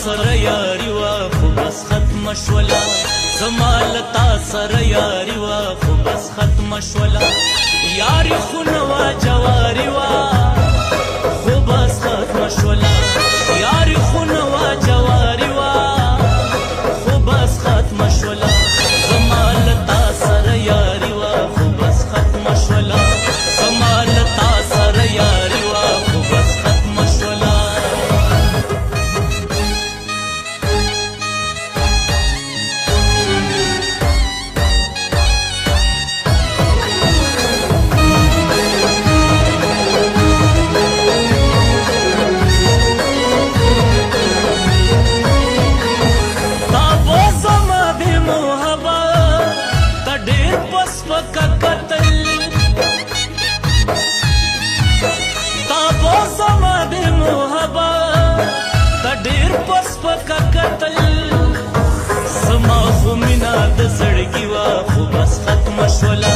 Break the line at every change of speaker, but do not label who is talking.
سره یاري وا خو بس ختمه شوله زما له تا سره یاري وا خو بس ختمه شوله یاري خو نه وه جواري وا خو بس ختمه شوله یاري خو نه وه جواري وا خو بس ختمه شوله زما له تا سره یاري وا خو بس ختمه شوله زما له تا سره یاري وا خو بس ختمه شوله زما خو مینا د زړګي وا خو بس ختمه شوله